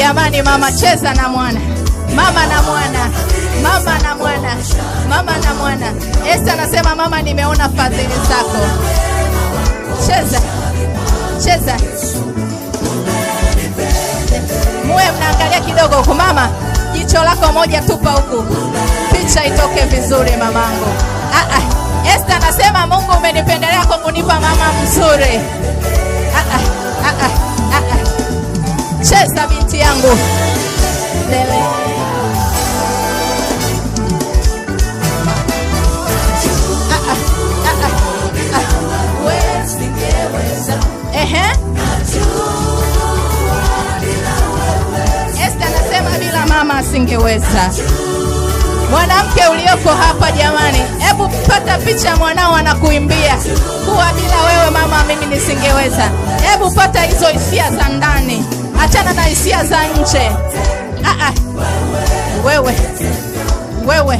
Jamani mama, cheza na mwana. Mama na mwana. Mama na mwana. Mama na mwana. Esther anasema mama, nimeona fadhili zako. Cheza. Cheza. Muwe mnaangalia kidogo huku mama. Jicho lako moja tupa huku. Picha itoke vizuri mamangu. Esther anasema Mungu umenipendelea kwa kunipa mama mzuri. Cheza binti yangu. Lele. Esther anasema bila mama asingeweza. Mwanamke ulioko hapa jamani, hebu pata picha mwanao anakuimbia. Kuwa bila wewe mama mimi nisingeweza. Hebu pata hizo hisia za ndani. Achana na hisia za nje. Wewe. Wewe.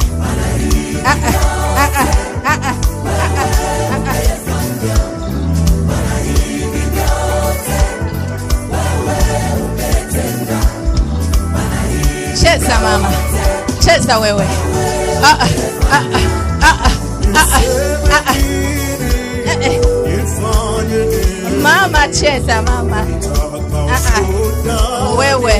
Cheza mama. Cheza wewe. Mama cheza mama. Wewe.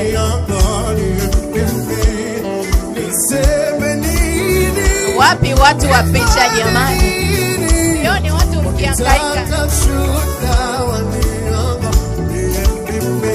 Wapi watu wa picha jamani? Sioni watu mkihangaika.